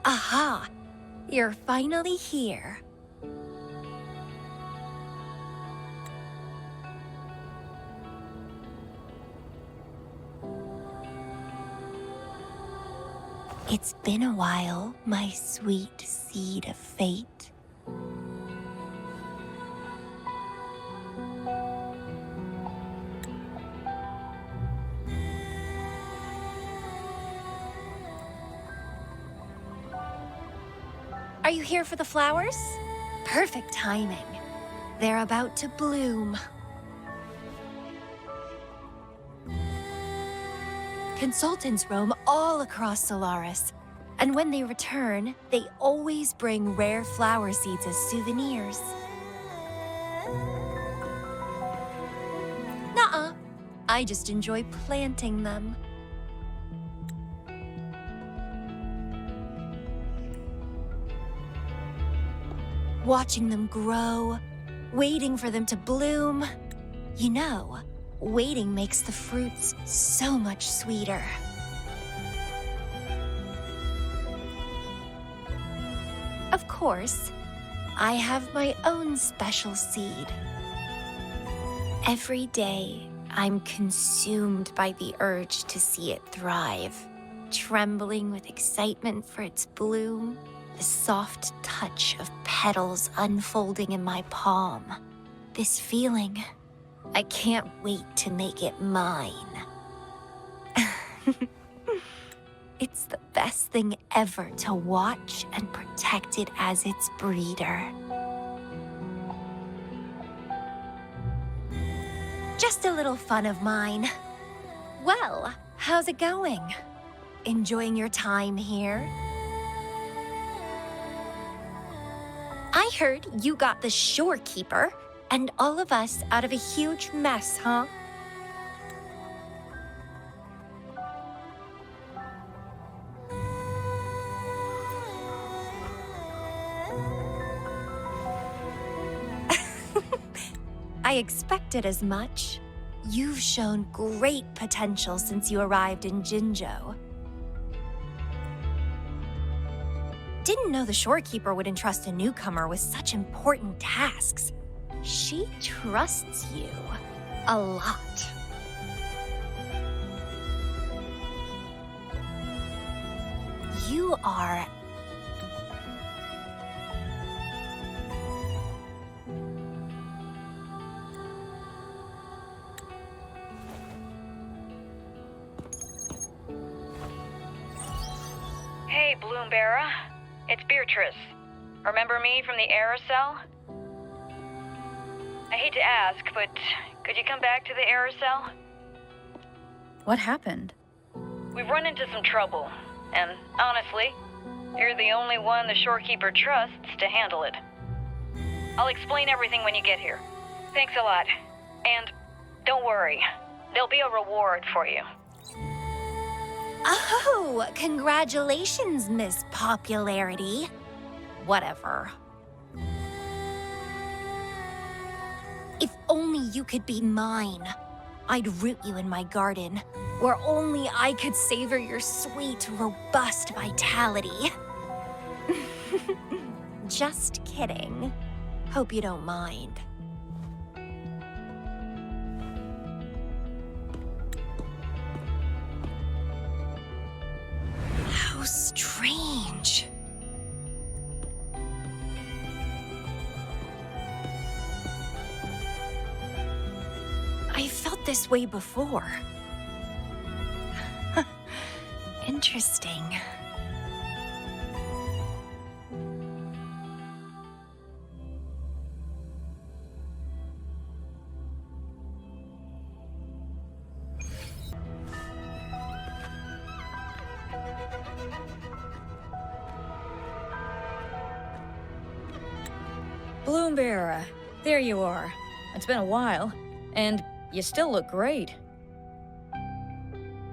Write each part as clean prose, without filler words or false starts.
Aha! You're finally here. It's been a while, my sweet seed of fate. Are you here for the flowers? Perfect timing. They're about to bloom. Consultants roam all across Solaris, and when they return, they always bring rare flower seeds as souvenirs. Nuh-uh. I just enjoy planting them. Watching them grow, waiting for them to bloom. You know, waiting makes the fruits so much sweeter. Of course, I have my own special seed. Every day, I'm consumed by the urge to see it thrive, trembling with excitement for its bloom, the soft touch of petals unfolding in my palm. This feeling, I can't wait to make it mine. It's the best thing ever to watch and protect it as its breeder. Just a little fun of mine. Well, how's it going? Enjoying your time here? I heard you got the shorekeeper and all of us out of a huge mess, huh? I expected as much. You've shown great potential since you arrived in Jinzhou. Didn't know the shorekeeper would entrust a newcomer with such important tasks. She trusts you a lot. You are... Hey, Bloomberra. It's Beatrice. Remember me from the aerosol? I hate to ask, but could you come back to the aerosol? What happened? We've run into some trouble, and honestly, you're the only one the shorekeeper trusts to handle it. I'll explain everything when you get here. Thanks a lot. And don't worry, there'll be a reward for you. Oh, congratulations, Miss Popularity. Whatever. If only you could be mine. I'd root you in my garden, where only I could savor your sweet, robust vitality. Just kidding. Hope you don't mind. How strange. I felt this way before. Interesting. Bloomberra, there you are. It's been a while, and you still look great.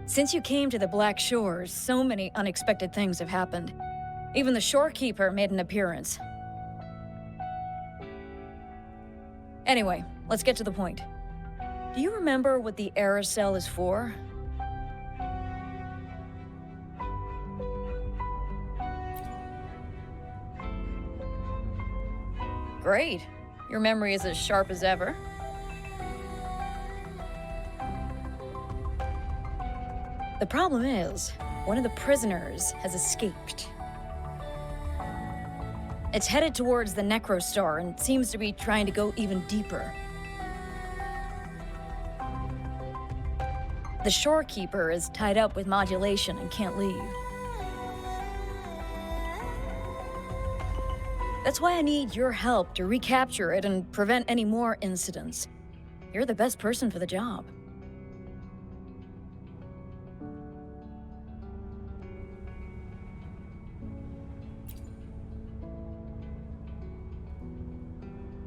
Since you came to the Black Shores, so many unexpected things have happened. Even the shorekeeper made an appearance. Anyway, let's get to the point. Do you remember what the aerosol is for? Great. Your memory is as sharp as ever. The problem is, one of the prisoners has escaped. It's headed towards the Necrostar and seems to be trying to go even deeper. The Shorekeeper is tied up with modulation and can't leave. That's why I need your help to recapture it and prevent any more incidents. You're the best person for the job.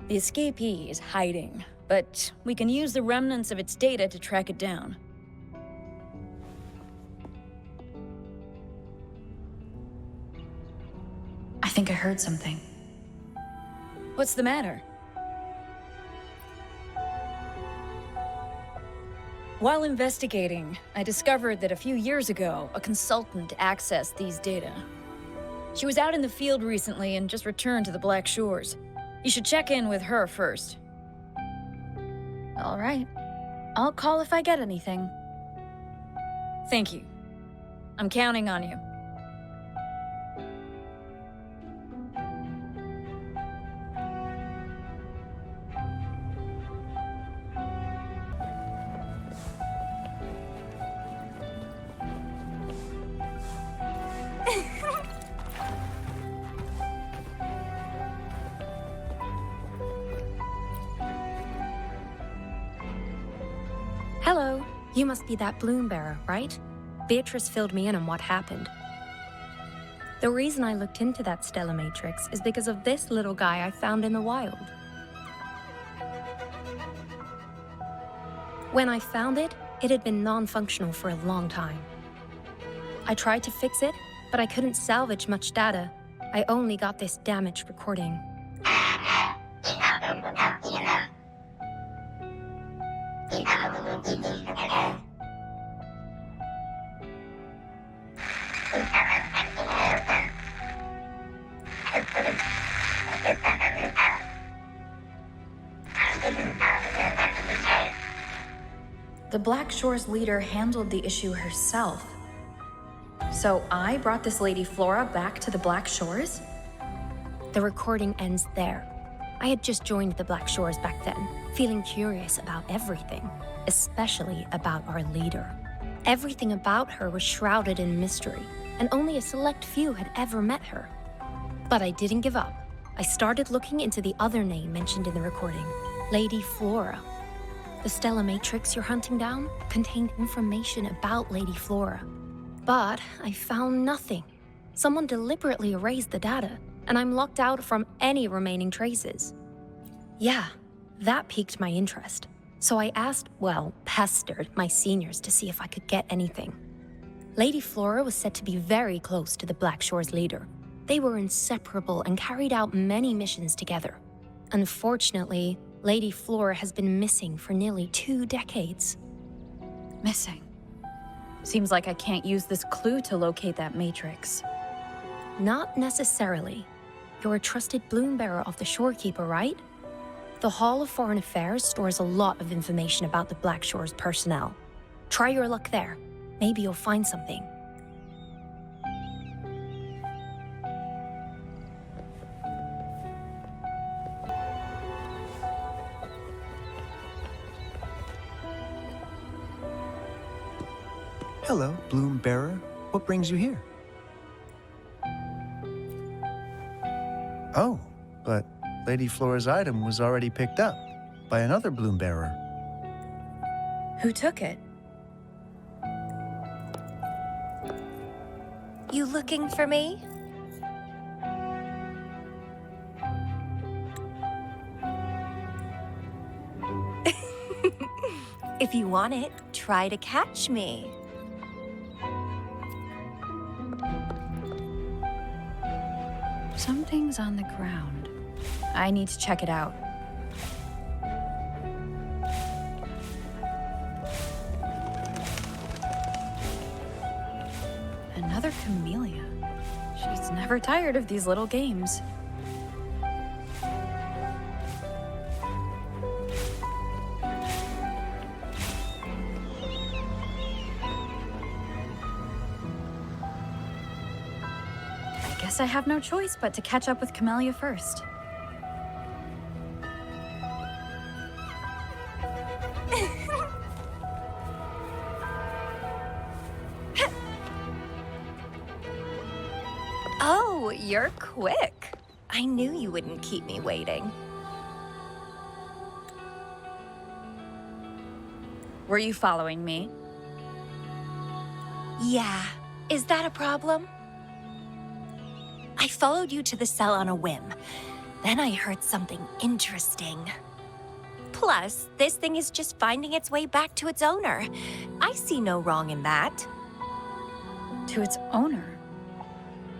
The escapee is hiding, but we can use the remnants of its data to track it down. I think I heard something. What's the matter? While investigating, I discovered that a few years ago, a consultant accessed these data. She was out in the field recently and just returned to the Black Shores. You should check in with her first. All right. I'll call if I get anything. Thank you. I'm counting on you. Hello. You must be that bloom bearer, right? Beatrice filled me in on what happened. The reason I looked into that Stella Matrix is because of this little guy I found in the wild. When I found it, it had been non-functional for a long time. I tried to fix it, but I couldn't salvage much data. I only got this damaged recording. The Black Shores leader handled the issue herself. So I brought this Lady Flora back to the Black Shores? The recording ends there. I had just joined the Black Shores back then, feeling curious about everything, especially about our leader. Everything about her was shrouded in mystery, and only a select few had ever met her. But I didn't give up. I started looking into the other name mentioned in the recording, Lady Flora. The Stella Matrix you're hunting down contained information about Lady Flora. But I found nothing. Someone deliberately erased the data, and I'm locked out from any remaining traces. Yeah, that piqued my interest. So I asked, pestered my seniors to see if I could get anything. Lady Flora was said to be very close to the Black Shores leader. They were inseparable and carried out many missions together. Unfortunately, Lady Flora has been missing for nearly 2 decades. Missing. Seems like I can't use this clue to locate that matrix. Not necessarily. You're a trusted bloom bearer of the Shorekeeper, right? The Hall of Foreign Affairs stores a lot of information about the Black Shores personnel. Try your luck there. Maybe you'll find something. Hello, Bloom Bearer. What brings you here? Oh, but Lady Flora's item was already picked up by another Bloom Bearer. Who took it? You looking for me? If you want it, try to catch me. Something's on the ground. I need to check it out. Another Camellya. She's never tired of these little games. guess I have no choice but to catch up with Camellya first. Oh, you're quick. I knew you wouldn't keep me waiting. Were you following me? Yeah. Is that a problem? I followed you to the cell on a whim. Then I heard something interesting. Plus, this thing is just finding its way back to its owner. I see no wrong in that. To its owner?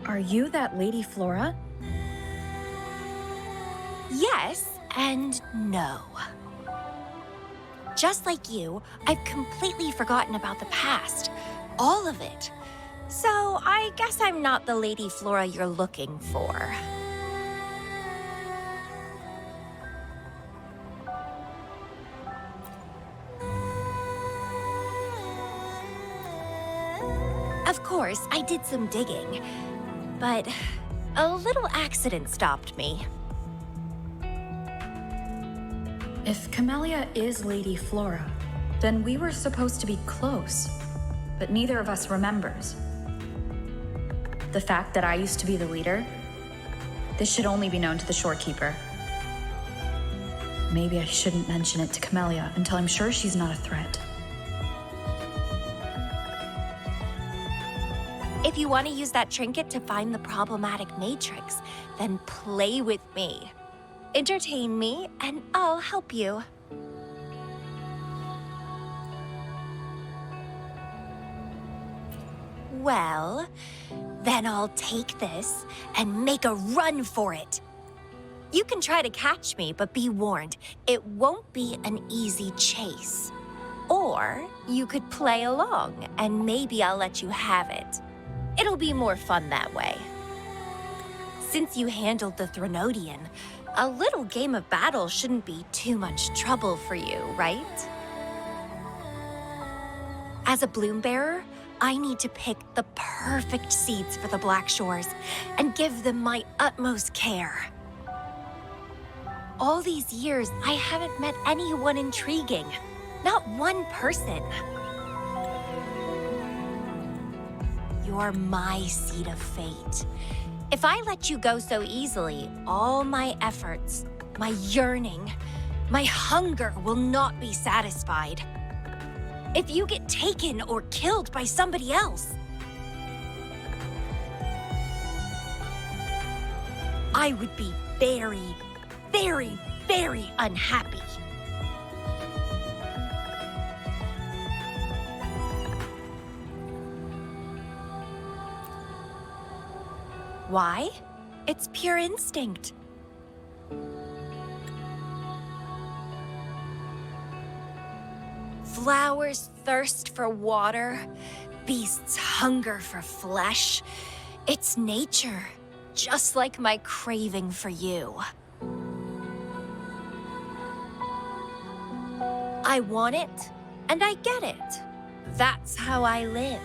Are you that Lady Flora? Yes and no. Just like you, I've completely forgotten about the past. All of it. So I guess I'm not the Lady Flora you're looking for. Of course, I did some digging, but a little accident stopped me. If Camellya is Lady Flora, then we were supposed to be close, but neither of us remembers. The fact that I used to be the leader, this should only be known to the shorekeeper. Maybe I shouldn't mention it to Camellya until I'm sure she's not a threat. If you want to use that trinket to find the problematic matrix, then play with me. Entertain me, and I'll help you. Well, then I'll take this and make a run for it. You can try to catch me, but be warned, it won't be an easy chase. Or you could play along, and maybe I'll let you have it. It'll be more fun that way. Since you handled the Threnodian, a little game of battle shouldn't be too much trouble for you, right? As a bloom bearer, I need to pick the perfect seeds for the Black Shores and give them my utmost care. All these years, I haven't met anyone intriguing. Not one person. You're my seed of fate. If I let you go so easily, all my efforts, my yearning, my hunger will not be satisfied. If you get taken or killed by somebody else, I would be very, very, very unhappy. Why? It's pure instinct. Flowers thirst for water, beasts hunger for flesh. It's nature, just like my craving for you. I want it, and I get it. That's how I live.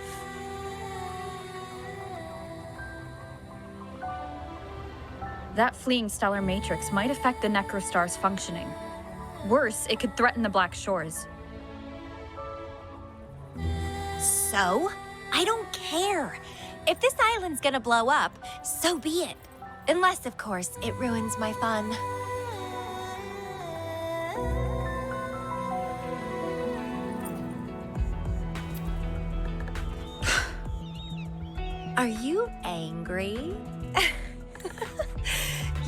That fleeing stellar matrix might affect the Necrostar's functioning. Worse, it could threaten the Black Shores. So? I don't care. If this island's gonna blow up, so be it. Unless, of course, it ruins my fun. Are you angry?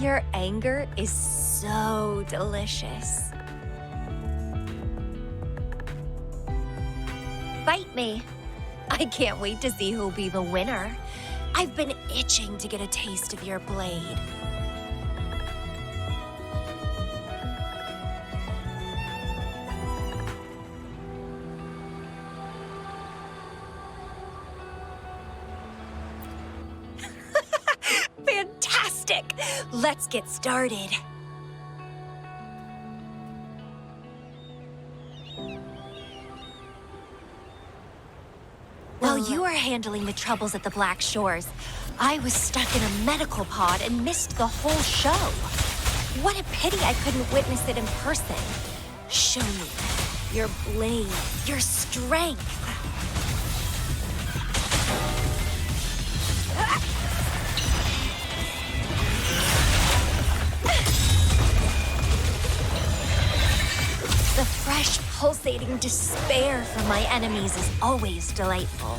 Your anger is so delicious. Fight me. I can't wait to see who'll be the winner. I've been itching to get a taste of your blade. Fantastic! Let's get started. While you are handling the troubles at the Black Shores, I was stuck in a medical pod and missed the whole show. What a pity I couldn't witness it in person. Show me your blade, your strength. The fresh, pulsating despair from my enemies is always delightful.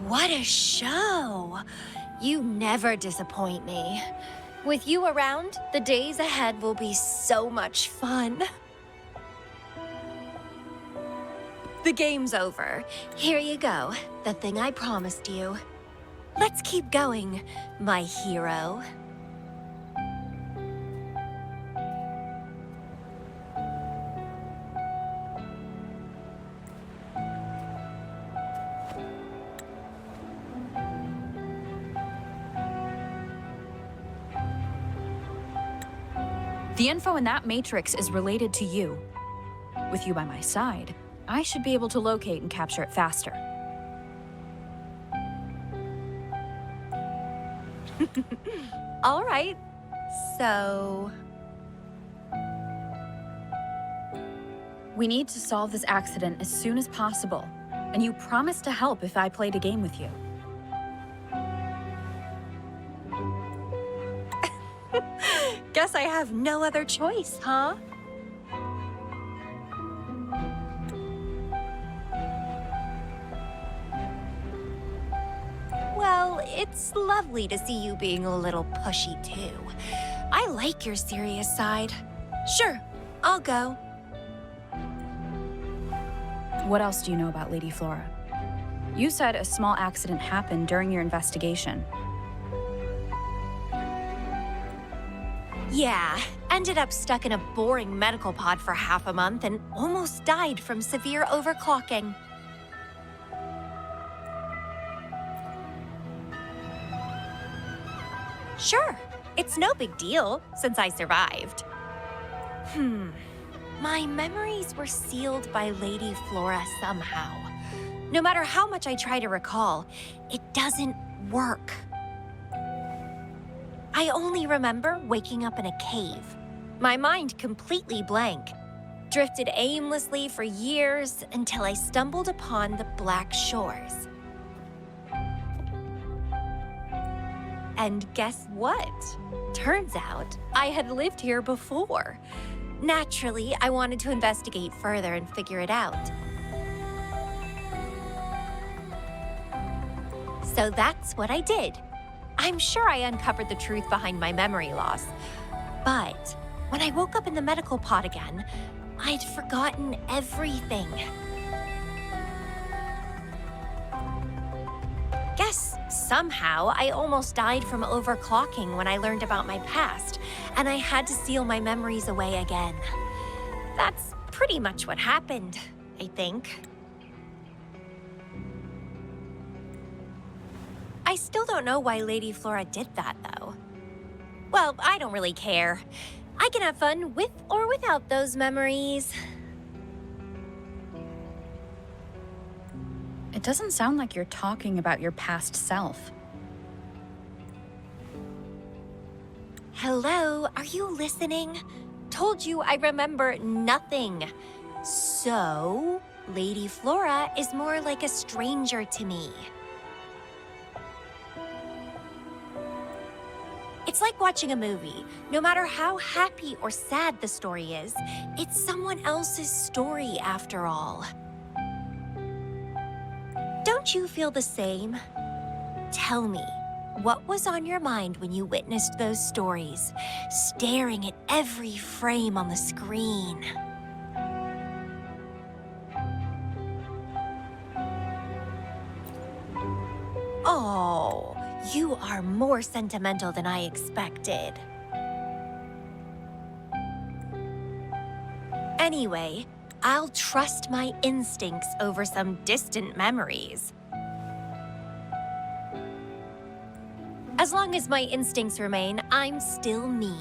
What a show! You never disappoint me. With you around, the days ahead will be so much fun. The game's over. Here you go, the thing I promised you. Let's keep going, my hero. The info in that matrix is related to you. With you by my side, I should be able to locate and capture it faster. All right, so... We need to solve this accident as soon as possible, and you promised to help if I played a game with you. Guess I have no other choice, huh? Well, it's lovely to see you being a little pushy, too. I like your serious side. Sure, I'll go. What else do you know about Lady Flora? You said a small accident happened during your investigation. Yeah, ended up stuck in a boring medical pod for half a month and almost died from severe overclocking. Sure, it's no big deal since I survived. My memories were sealed by Lady Flora somehow. No matter how much I try to recall, it doesn't work. I only remember waking up in a cave. My mind completely blank. Drifted aimlessly for years until I stumbled upon the Black Shores. And guess what? Turns out I had lived here before. Naturally, I wanted to investigate further and figure it out. So that's what I did. I'm sure I uncovered the truth behind my memory loss. But when I woke up in the medical pod again, I'd forgotten everything. Guess somehow I almost died from overclocking when I learned about my past, and I had to seal my memories away again. That's pretty much what happened, I think. I still don't know why Lady Flora did that, though. Well, I don't really care. I can have fun with or without those memories. It doesn't sound like you're talking about your past self. Hello, are you listening? Told you I remember nothing. So, Lady Flora is more like a stranger to me. It's like watching a movie. No matter how happy or sad the story is, it's someone else's story after all. Don't you feel the same? Tell me, what was on your mind when you witnessed those stories, staring at every frame on the screen? Oh, you are more sentimental than I expected. Anyway, I'll trust my instincts over some distant memories. As long as my instincts remain, I'm still me.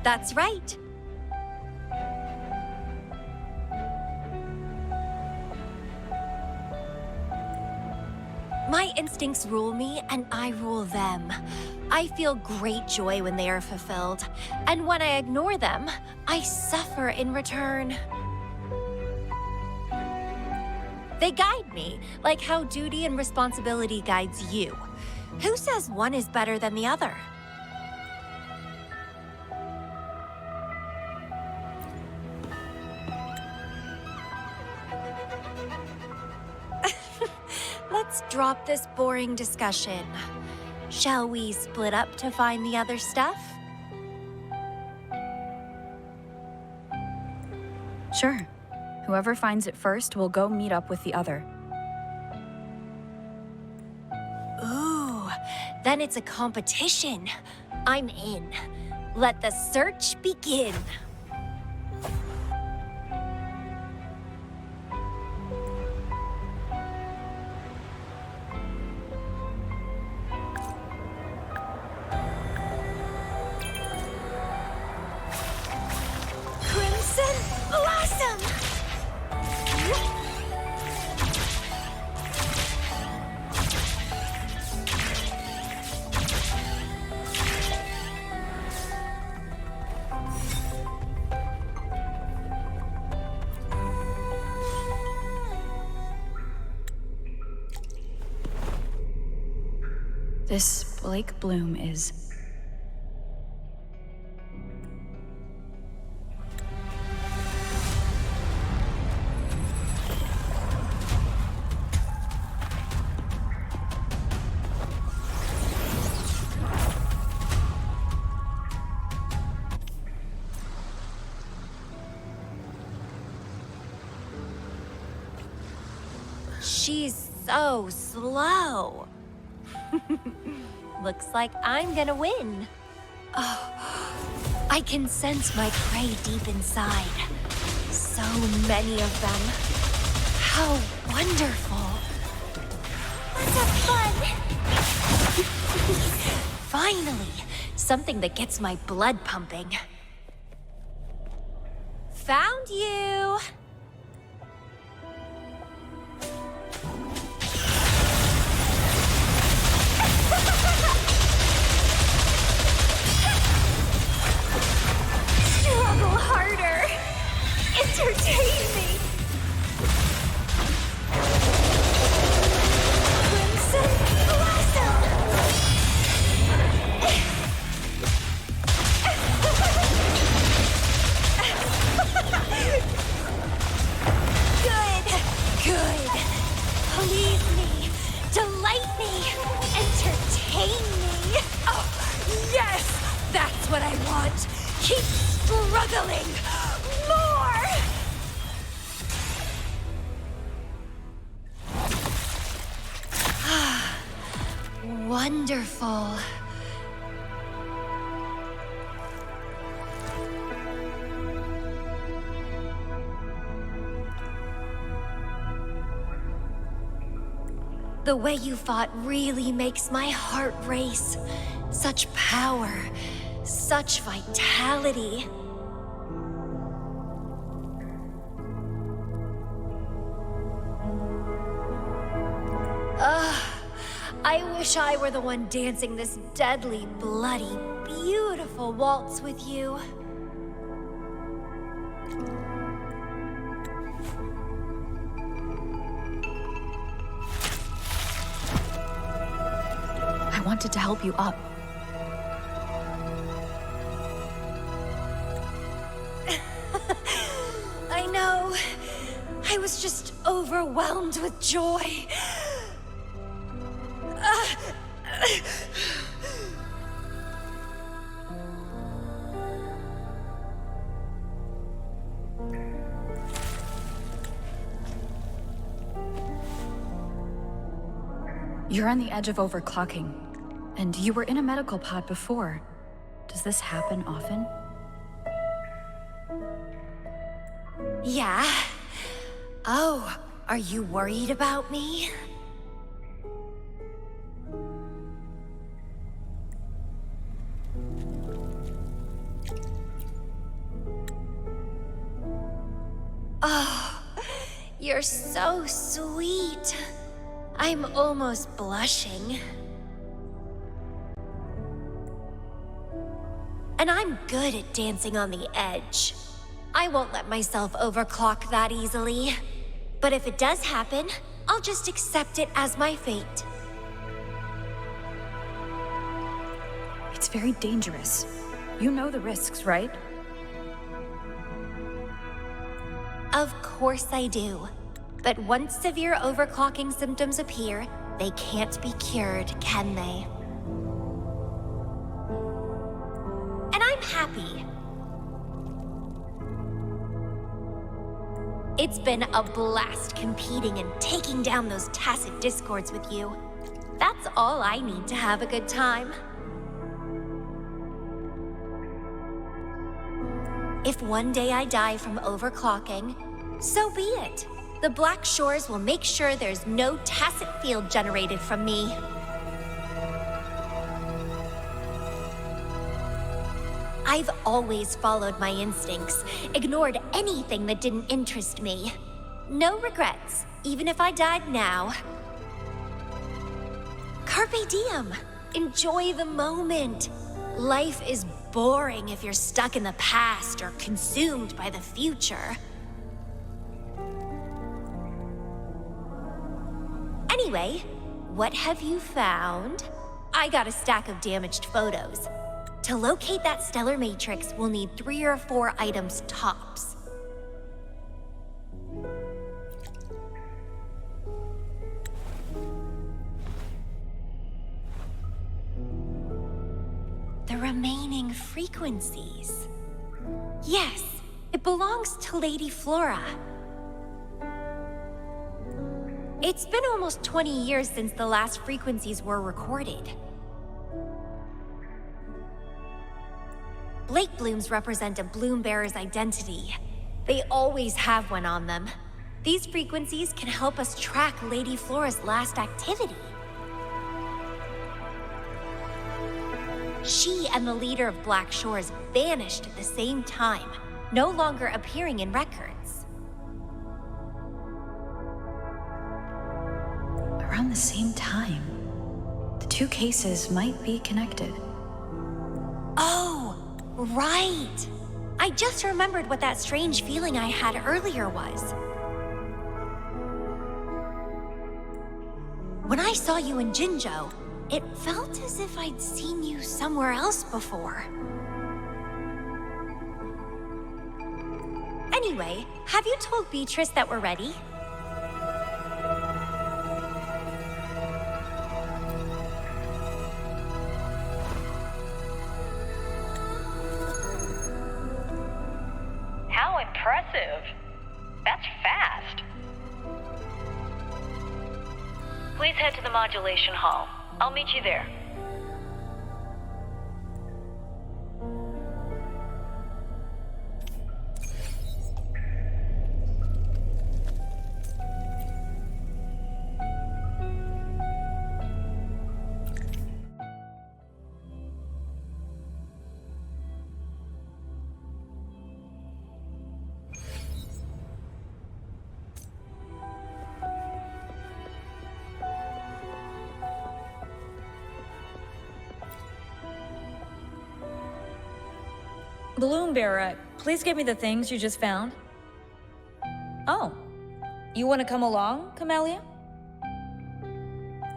That's right. My instincts rule me, and I rule them. I feel great joy when they are fulfilled, and when I ignore them, I suffer in return. They guide me, like how duty and responsibility guides you. Who says one is better than the other? Let's drop this boring discussion. Shall we split up to find the other stuff? Sure. Whoever finds it first will go meet up with the other. Ooh, then it's a competition. I'm in. Let the search begin. Blossom! This Blake Bloom is... She's so slow. Looks like I'm gonna win. Oh, I can sense my prey deep inside. So many of them. How wonderful. Let's have fun. Finally, something that gets my blood pumping. Found you. Struggle harder. Entertain me. Crimson Blossom. Good. Please me. Delight me. Entertain me. Oh, yes. That's what I want. Keep struggling. More. Wonderful. The way you fought really makes my heart race. Such power, such vitality. I wish I were the one dancing this deadly, bloody, beautiful waltz with you. I wanted to help you up. I know. I was just overwhelmed with joy. You're on the edge of overclocking, And you were in a medical pod before. Does this happen often? Yeah. Oh, are you worried about me? Oh, you're so sweet. I'm almost blushing. And I'm good at dancing on the edge. I won't let myself overclock that easily. But if it does happen, I'll just accept it as my fate. It's very dangerous. You know the risks, right? Of course I do. But once severe overclocking symptoms appear, they can't be cured, can they? And I'm happy. It's been a blast competing and taking down those tacit discords with you. That's all I need to have a good time. If one day I die from overclocking, so be it. The Black Shores will make sure there's no tacit field generated from me. I've always followed my instincts, ignored anything that didn't interest me. No regrets, even if I died now. Carpe diem. Enjoy the moment. Life is boring if you're stuck in the past or consumed by the future. Anyway, what have you found? I got a stack of damaged photos. To locate that stellar matrix, we'll need 3 or 4 items tops. The remaining frequencies. Yes, it belongs to Lady Flora. It's been almost 20 years since the last frequencies were recorded. Blake blooms represent a bloom bearer's identity. They always have one on them. These frequencies can help us track Lady Flora's last activity. She and the leader of Black Shores vanished at the same time, no longer appearing in records. Around the same time. The two cases might be connected. Oh, right! I just remembered what that strange feeling I had earlier was. When I saw you in Jinzhou, it felt as if I'd seen you somewhere else before. Anyway, have you told Beatrice that we're ready? How impressive. That's fast. Please head to the modulation hall. I'll meet you there. Bloom Bearer, please give me the things you just found. Oh, you want to come along, Camellya?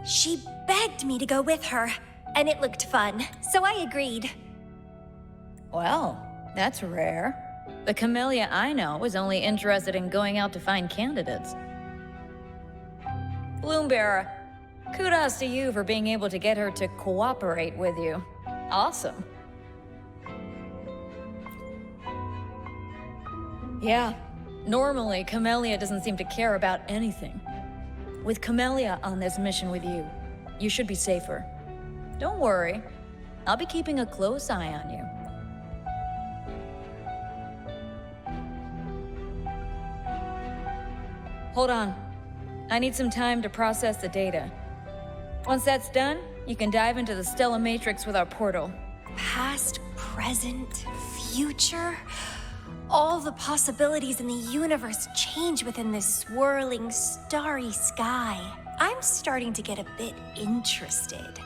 She begged me to go with her, and it looked fun, so I agreed. Well, that's rare. The Camellya I know is only interested in going out to find candidates. Bloom Bearer, kudos to you for being able to get her to cooperate with you. Awesome. Yeah, normally Camellya doesn't seem to care about anything. With Camellya on this mission with you, you should be safer. Don't worry. I'll be keeping a close eye on you. Hold on. I need some time to process the data. Once that's done, you can dive into the Stellar Matrix with our portal. Past, present, future. All the possibilities in the universe change within this swirling, starry sky. I'm starting to get a bit interested.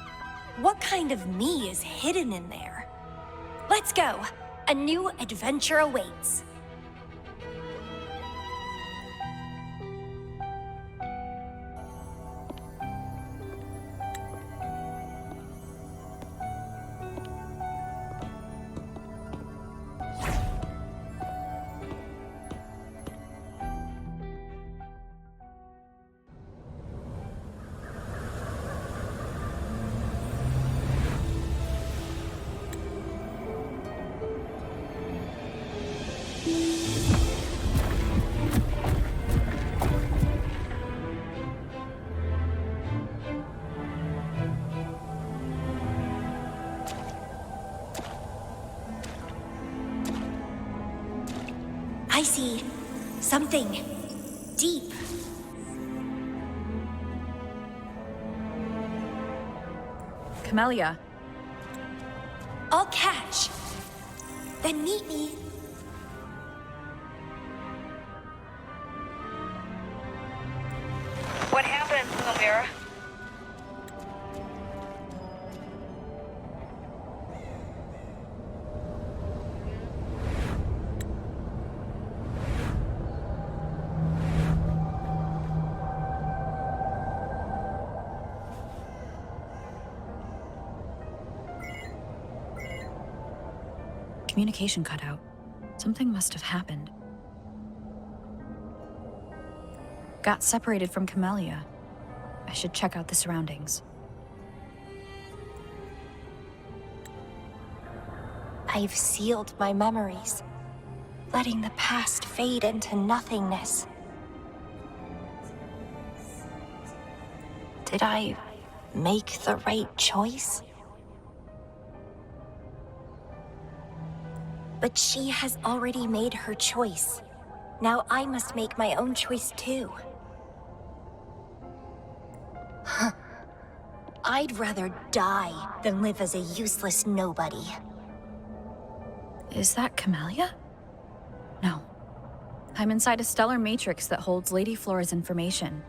What kind of me is hidden in there? Let's go. A new adventure awaits. I see something deep. Camellya, I'll catch. Then meet me. What happened, Camellya? communication cut out. Something must have happened. Got separated from Camellya. I should check out the surroundings. I've sealed my memories, letting the past fade into nothingness. Did I make the right choice? But she has already made her choice. Now I must make my own choice too. I'd rather die than live as a useless nobody. Is that Camellya? No. I'm inside a stellar matrix that holds Lady Flora's information.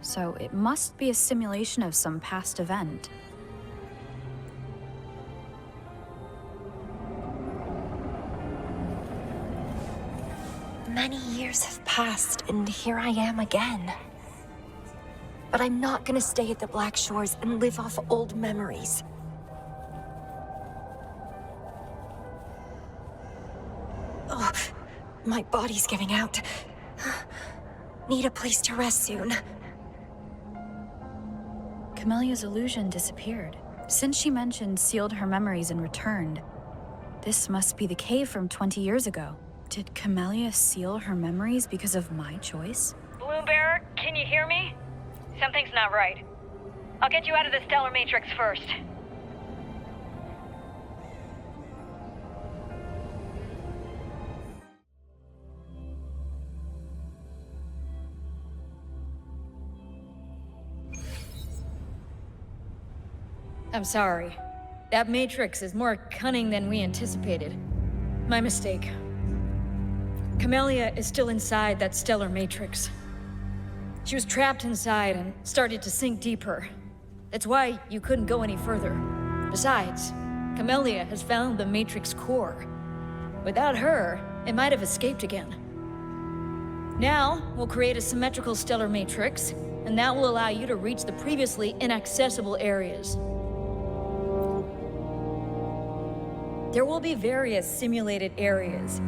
So it must be a simulation of some past event. Many years have passed, and here I am again. But I'm not gonna stay at the Black Shores and live off old memories. Oh, my body's giving out. Need a place to rest soon. Camellya's illusion disappeared. Since she mentioned sealed her memories and returned, this must be the cave from 20 years ago. Did Camellya seal her memories because of my choice? Bloombearer, can you hear me? Something's not right. I'll get you out of the Stellar Matrix first. I'm sorry. That Matrix is more cunning than we anticipated. My mistake. Camellya is still inside that stellar matrix. She was trapped inside and started to sink deeper. That's why you couldn't go any further. Besides, Camellya has found the matrix core. Without her, it might have escaped again. Now, we'll create a symmetrical stellar matrix, and that will allow you to reach the previously inaccessible areas. There will be various simulated areas.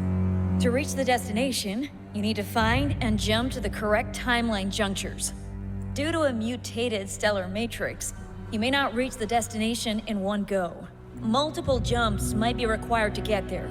To reach the destination, you need to find and jump to the correct timeline junctures. Due to a mutated stellar matrix, you may not reach the destination in one go. Multiple jumps might be required to get there.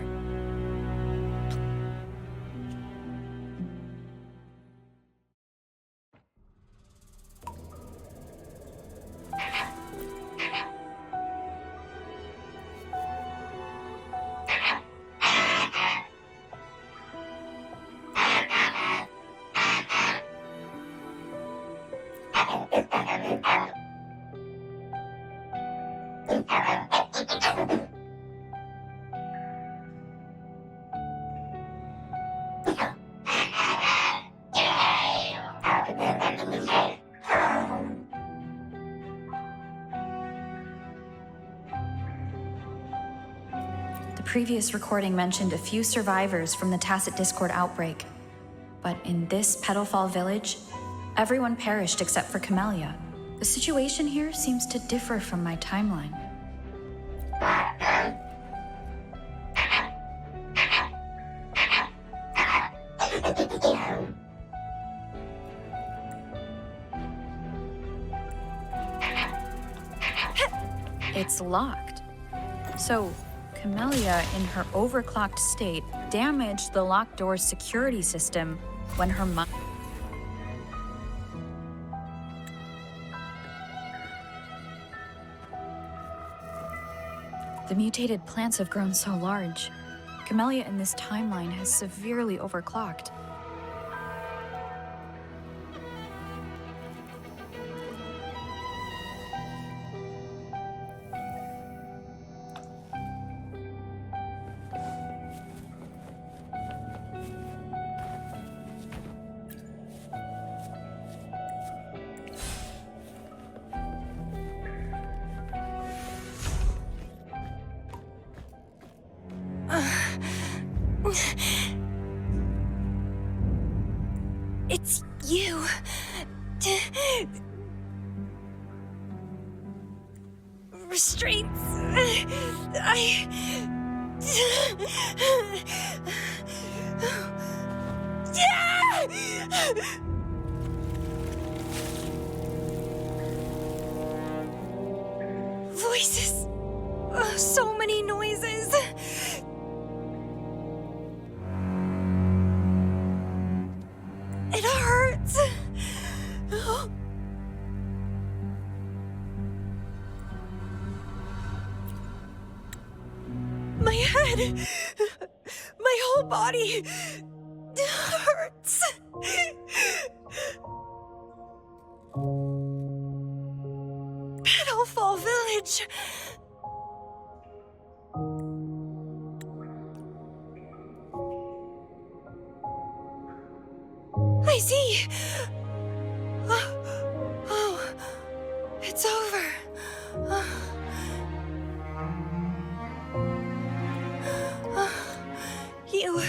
The previous recording mentioned a few survivors from the Tacit Discord outbreak. But in this Petalfall village, everyone perished except for Camellya. The situation here seems to differ from my timeline. It's locked. So, Camellya, in her overclocked state, damaged the locked door's security system when her mind... The mutated plants have grown so large. Camellya in this timeline has severely overclocked. It's you. Restraints. Voices. So many noises. It hurts. My head, my whole body hurts. Petalfall Village. I see. Oh, it's over. You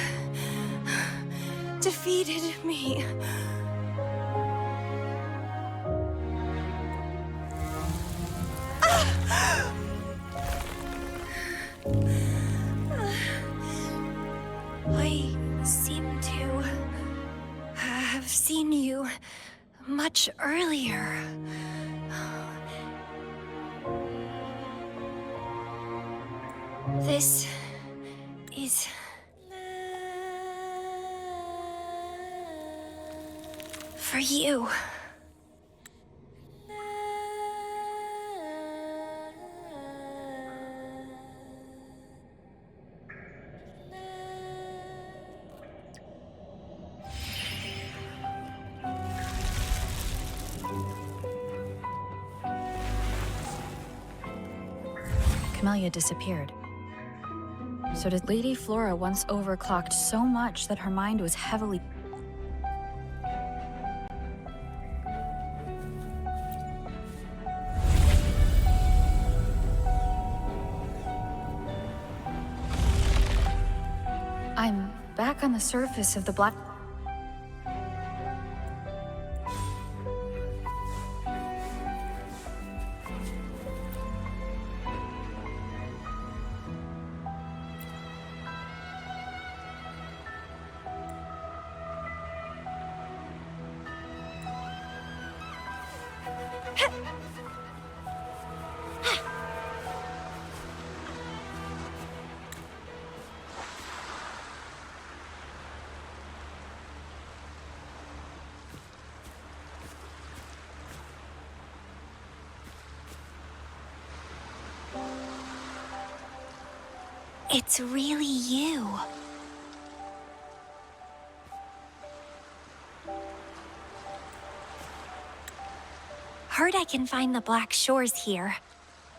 defeated me. I seem to have seen you much earlier. This is... for you. Camellya disappeared. So did Lady Flora once overclocked so much that her mind was heavily... I'm back on the surface of the black... It's really you. Heard I can find the Black Shores here.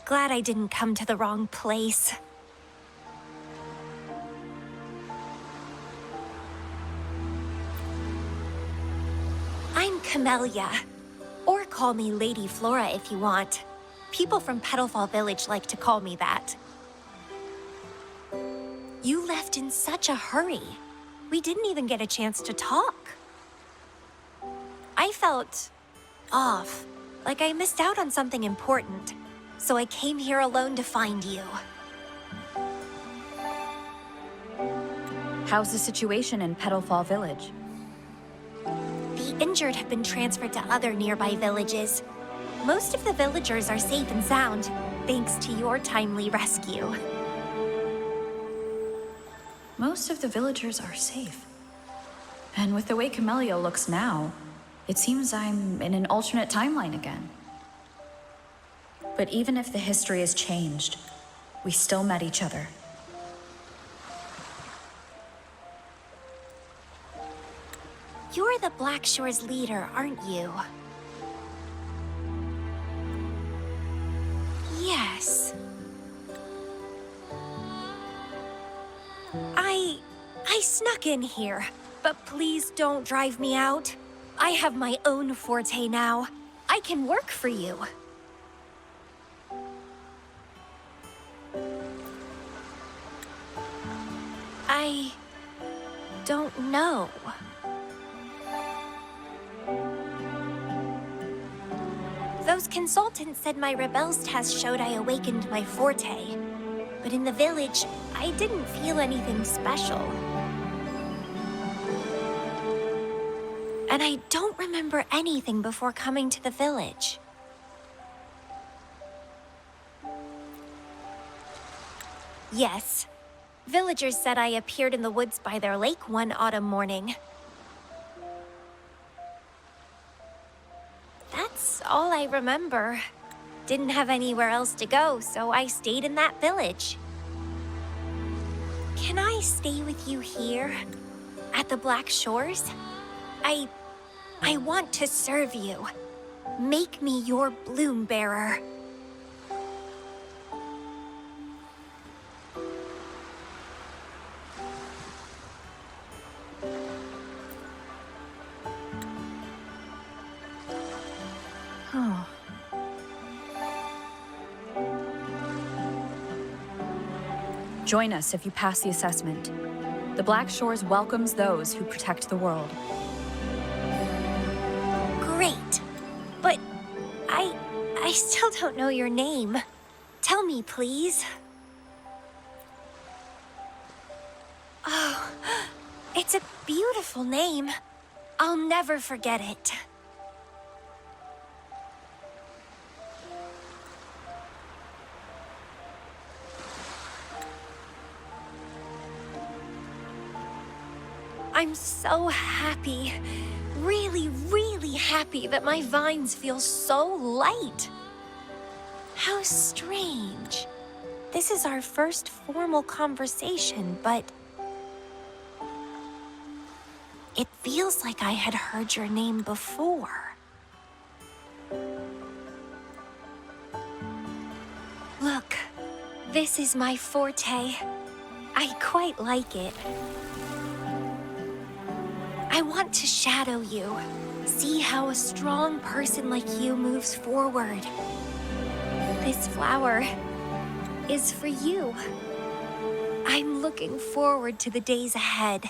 Glad I didn't come to the wrong place. I'm Camellya. Or call me Lady Flora if you want. People from Petalfall Village like to call me that. You left in such a hurry. We didn't even get a chance to talk. I felt off, like I missed out on something important. So I came here alone to find you. How's the situation in Petalfall Village? The injured have been transferred to other nearby villages. Most of the villagers are safe and sound, thanks to your timely rescue. Most of the villagers are safe. And with the way Camellya looks now, it seems I'm in an alternate timeline again. But even if the history has changed, we still met each other. You're the Black Shore's leader, aren't you? Yes. I snuck in here, but please don't drive me out. I have my own forte now. I can work for you. I don't know. Those consultants said my rebels test showed I awakened my forte. But in the village, I didn't feel anything special. And I don't remember anything before coming to the village. Yes. Villagers said I appeared in the woods by their lake one autumn morning. That's all I remember. Didn't have anywhere else to go, so I stayed in that village. Can I stay with you here? At the Black Shores? I want to serve you. Make me your bloom bearer. Join us if you pass the assessment. The Black Shores welcomes those who protect the world. Great. But I still don't know your name. Tell me, please. Oh, it's a beautiful name. I'll never forget it. I'm so happy, really, really happy that my vines feel so light. How strange. This is our first formal conversation, but it feels like I had heard your name before. Look, this is my forte. I quite like it. I want to shadow you, see how a strong person like you moves forward. This flower is for you. I'm looking forward to the days ahead.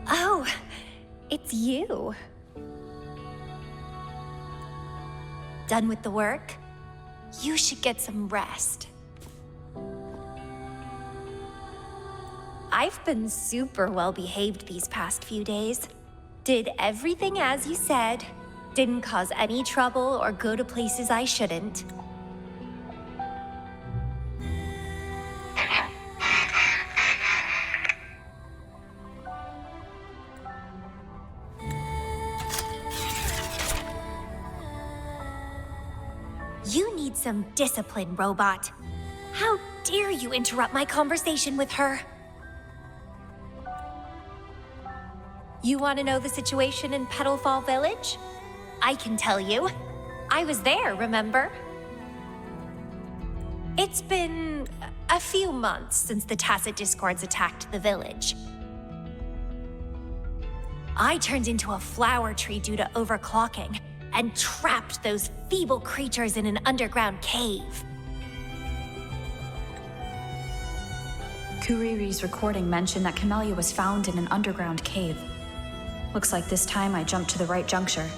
Oh, it's you. Done with the work? You should get some rest. I've been super well behaved these past few days. Did everything as you said. Didn't cause any trouble or go to places I shouldn't. You need some discipline, robot. How dare you interrupt my conversation with her? You want to know the situation in Petalfall Village? I can tell you. I was there, remember? It's been a few months since the Tacit Discords attacked the village. I turned into a flower tree due to overclocking, and trapped those feeble creatures in an underground cave. Kuriri's recording mentioned that Camellya was found in an underground cave. Looks like this time I jumped to the right juncture.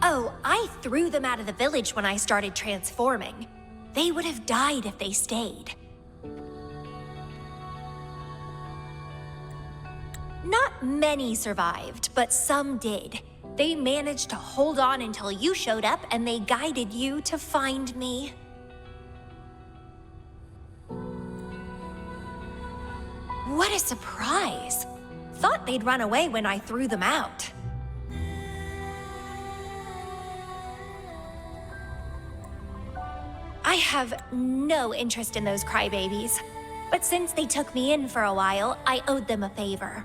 Oh, I threw them out of the village when I started transforming. They would have died if they stayed. Not many survived, but some did. They managed to hold on until you showed up and they guided you to find me. What a surprise! Thought they'd run away when I threw them out. I have no interest in those crybabies, but since they took me in for a while, I owed them a favor.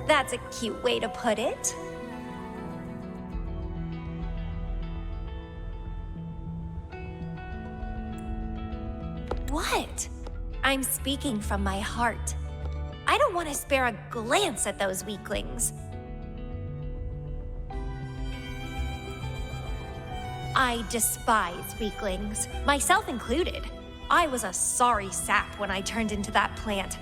That's a cute way to put it. What? I'm speaking from my heart. I don't want to spare a glance at those weaklings. I despise weaklings, myself included. I was a sorry sap when I turned into that plant.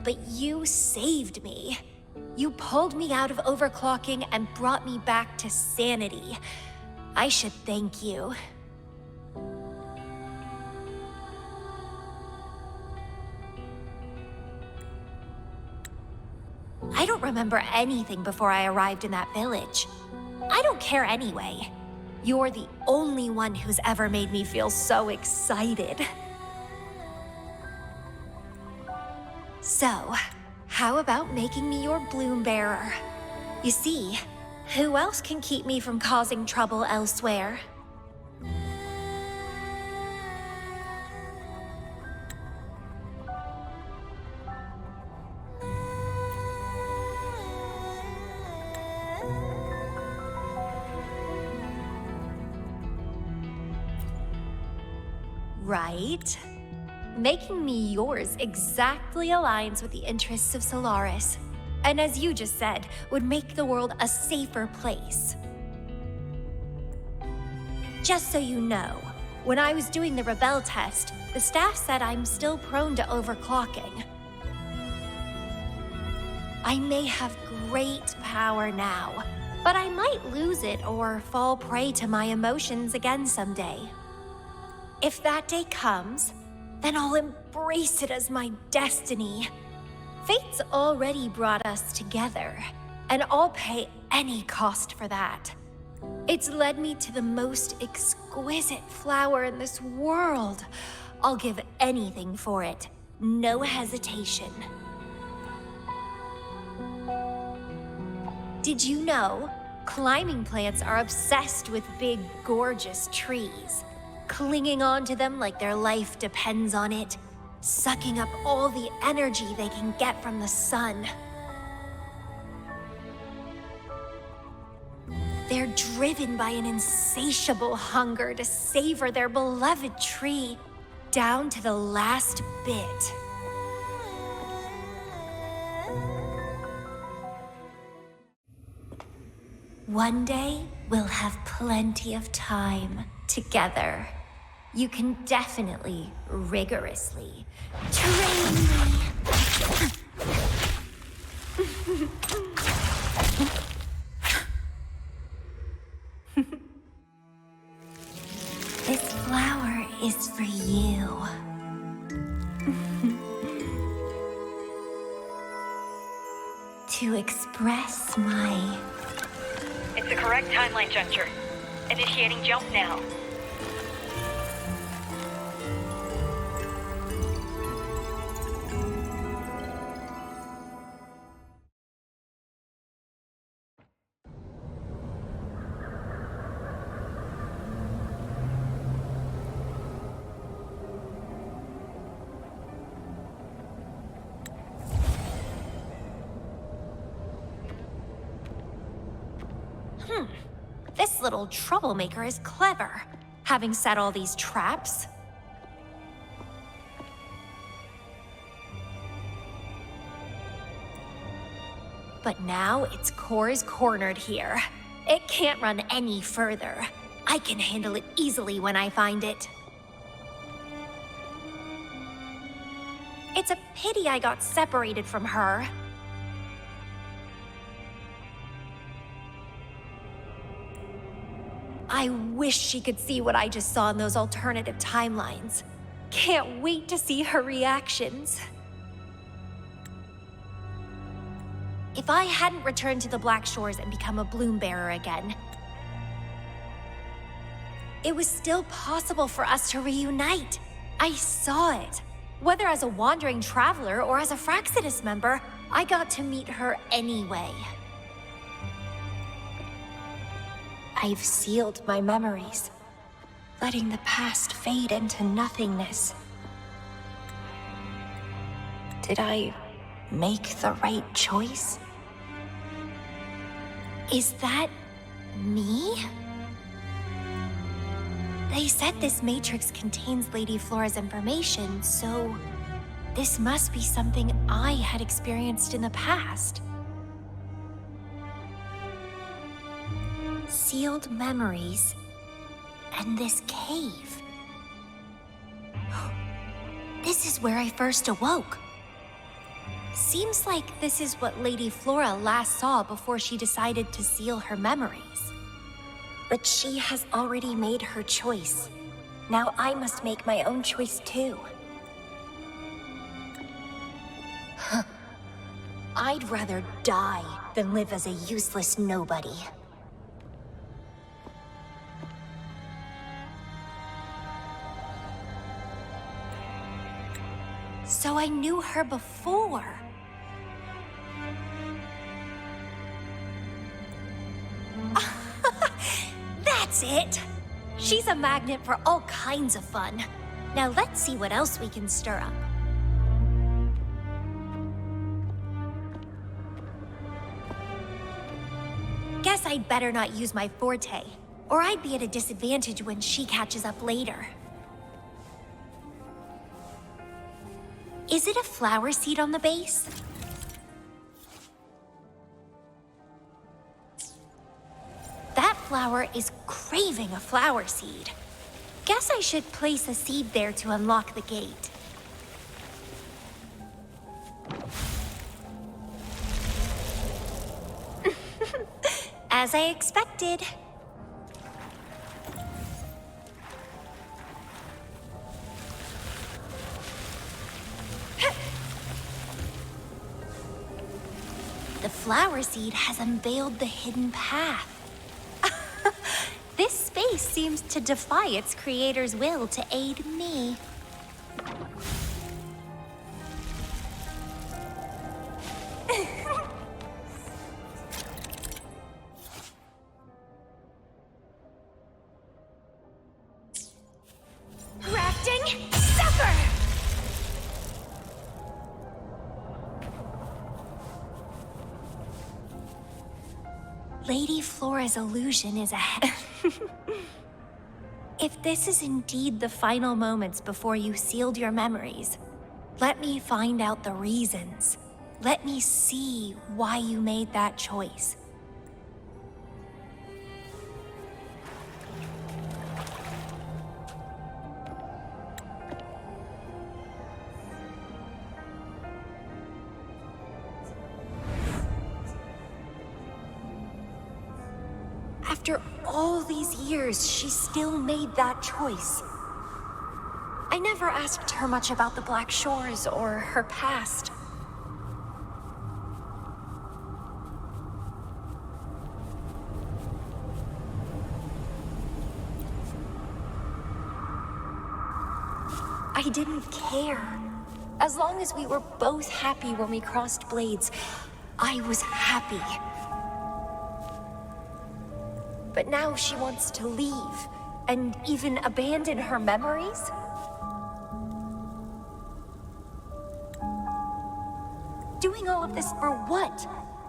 But you saved me. You pulled me out of overclocking and brought me back to sanity. I should thank you. I don't remember anything before I arrived in that village. I don't care anyway. You're the only one who's ever made me feel so excited. So, how about making me your bloom bearer? You see, who else can keep me from causing trouble elsewhere? Right? Making me yours exactly aligns with the interests of Solaris. And as you just said, would make the world a safer place. Just so you know, when I was doing the Rebel test, the staff said I'm still prone to overclocking. I may have great power now, but I might lose it or fall prey to my emotions again someday. If that day comes, then I'll embrace it as my destiny. Fate's already brought us together, and I'll pay any cost for that. It's led me to the most exquisite flower in this world. I'll give anything for it, no hesitation. Did you know? Climbing plants are obsessed with big, gorgeous trees, clinging onto them like their life depends on it, sucking up all the energy they can get from the sun. They're driven by an insatiable hunger to savor their beloved tree down to the last bit. One day, we'll have plenty of time together. You can definitely, rigorously, train me. This flower is for you. To express my... It's the correct timeline juncture. Initiating jump now. This little troublemaker is clever, having set all these traps. But now its core is cornered here. It can't run any further. I can handle it easily when I find it. It's a pity I got separated from her. I wish she could see what I just saw in those alternative timelines. Can't wait to see her reactions. If I hadn't returned to the Black Shores and become a bloom bearer again, it was still possible for us to reunite. I saw it. Whether as a wandering traveler or as a Fraxidus member, I got to meet her anyway. I've sealed my memories, letting the past fade into nothingness. Did I make the right choice? Is that me? They said this matrix contains Lady Flora's information, so this must be something I had experienced in the past. Sealed memories, and this cave. This is where I first awoke. Seems like this is what Lady Flora last saw before she decided to seal her memories. But she has already made her choice. Now I must make my own choice too. I'd rather die than live as a useless nobody. So I knew her before. That's it! She's a magnet for all kinds of fun. Now let's see what else we can stir up. Guess I'd better not use my forte, or I'd be at a disadvantage when she catches up later. Is it a flower seed on the base? That flower is craving a flower seed. Guess I should place a seed there to unlock the gate. As I expected. The flower seed has unveiled the hidden path. This space seems to defy its creator's will to aid me. Grafting, suffer! Lady Flora's illusion is ahead. If this is indeed the final moments before you sealed your memories, let me find out the reasons. Let me see why you made that choice. After all these years, she still made that choice. I never asked her much about the Black Shores or her past. I didn't care. As long as we were both happy when we crossed blades, I was happy. But now she wants to leave, and even abandon her memories? Doing all of this for what?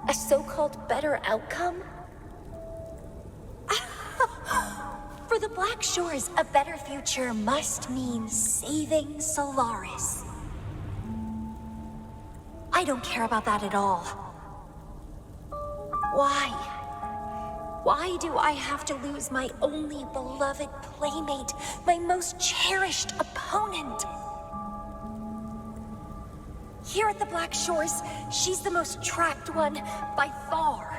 A so-called better outcome? For the Black Shores, a better future must mean saving Solaris. I don't care about that at all. Why? Why do I have to lose my only beloved playmate, my most cherished opponent? Here at the Black Shores, she's the most tracked one by far.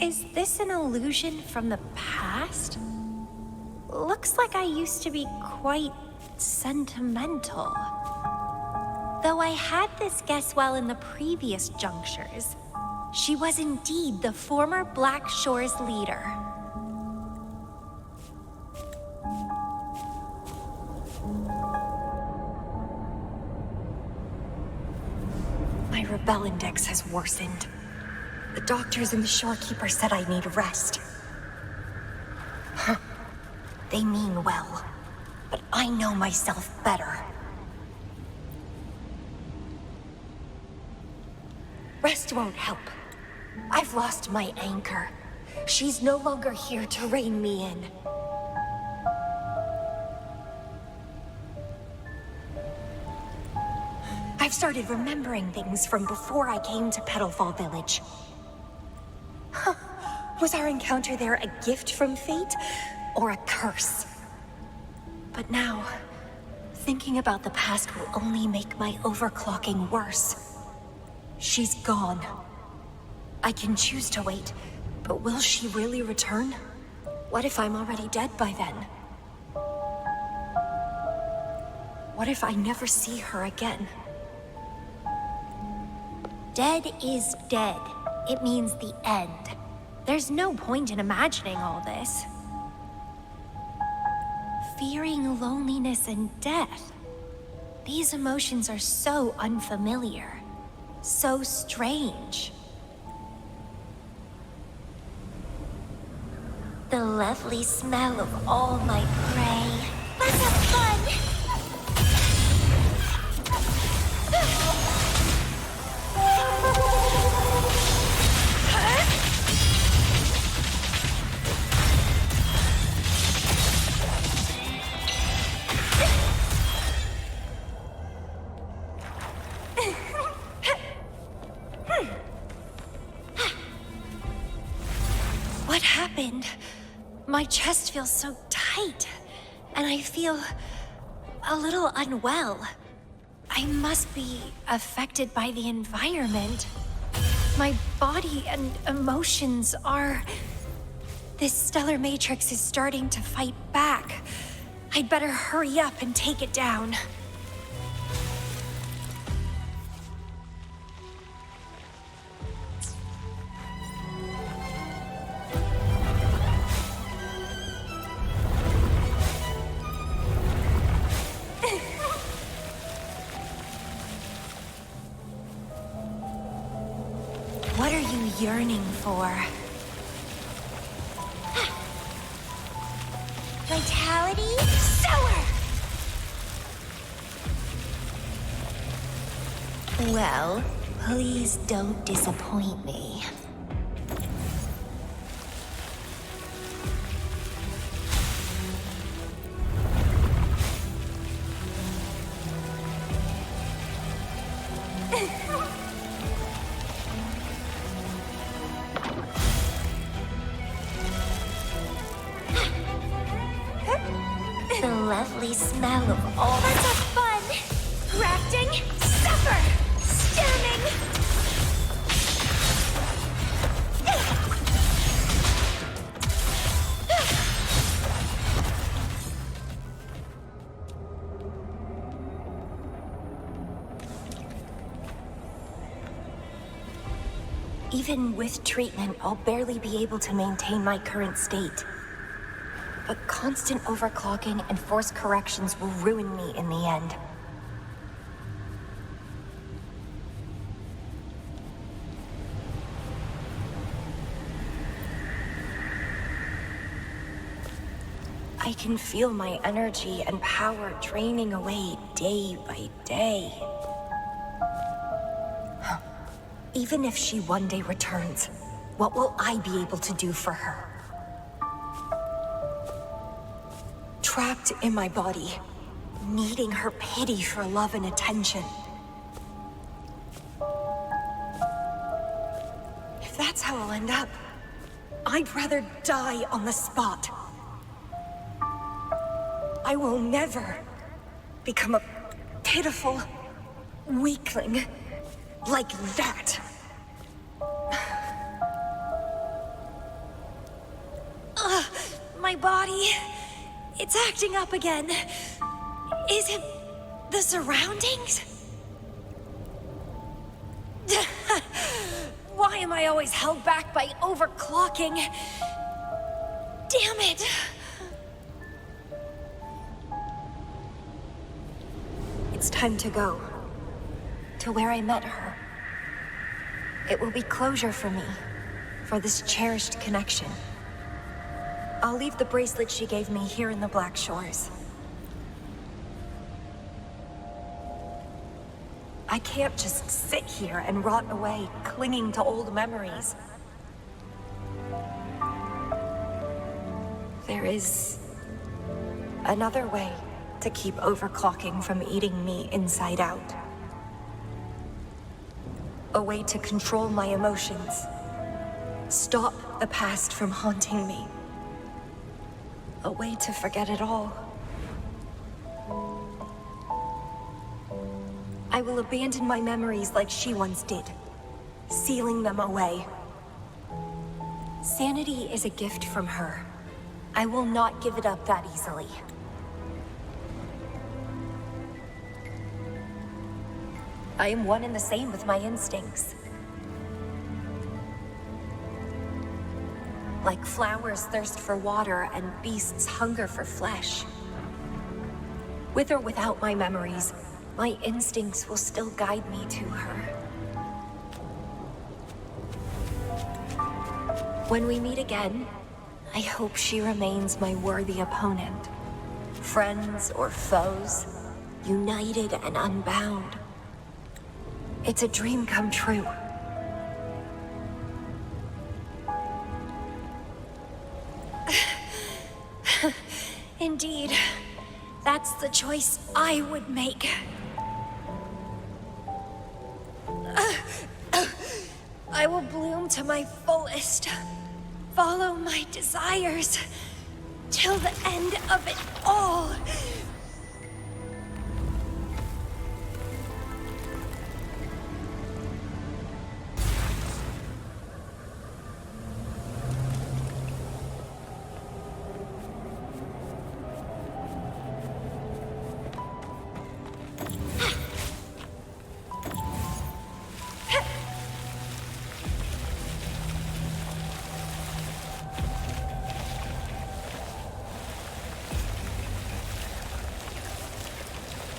Is this an illusion from the past? Looks like I used to be quite sentimental. Though I had this guess well in the previous junctures, she was indeed the former Black Shores leader. My rebel index has worsened. The doctors and the shorekeeper said I need rest. Huh. They mean well, but I know myself better. Rest won't help. I've lost my anchor. She's no longer here to rein me in. I've started remembering things from before I came to Petalfall Village. Huh. Was our encounter there a gift from fate, or a curse? But now, thinking about the past will only make my overclocking worse. She's gone. I can choose to wait, but will she really return? What if I'm already dead by then? What if I never see her again? Dead is dead. It means the end. There's no point in imagining all this. Fearing loneliness and death. These emotions are so unfamiliar. So strange. The lovely smell of all my prey. Let's have fun! What happened? My chest feels so tight, and I feel a little unwell. I must be affected by the environment. My body and emotions are... This stellar matrix is starting to fight back. I'd better hurry up and take it down. What are you yearning for? Vitality? Sour! Well, please don't disappoint me. The lovely smell of all... Let's have fun! Rafting? Rover! Stemming! Even with treatment, I'll barely be able to maintain my current state. But constant overclocking and forced corrections will ruin me in the end. I can feel my energy and power draining away day by day. Even if she one day returns, what will I be able to do for her? Trapped in my body, needing her pity for love and attention. If that's how I'll end up, I'd rather die on the spot. I will never become a pitiful weakling like that. My body, it's acting up again. Is it the surroundings? Why am I always held back by overclocking? Damn it! It's time to go. To where I met her. It will be closure for me, for this cherished connection. I'll leave the bracelet she gave me here in the Black Shores. I can't just sit here and rot away, clinging to old memories. There is another way to keep overclocking from eating me inside out. A way to control my emotions. Stop the past from haunting me. A way to forget it all. I will abandon my memories like she once did, sealing them away. Sanity is a gift from her. I will not give it up that easily. I am one and the same with my instincts. Like flowers thirst for water and beasts hunger for flesh. With or without my memories, my instincts will still guide me to her. When we meet again, I hope she remains my worthy opponent. Friends or foes, united and unbound. It's a dream come true. Indeed, that's the choice I would make. I will bloom to my fullest, follow my desires, till the end of it all.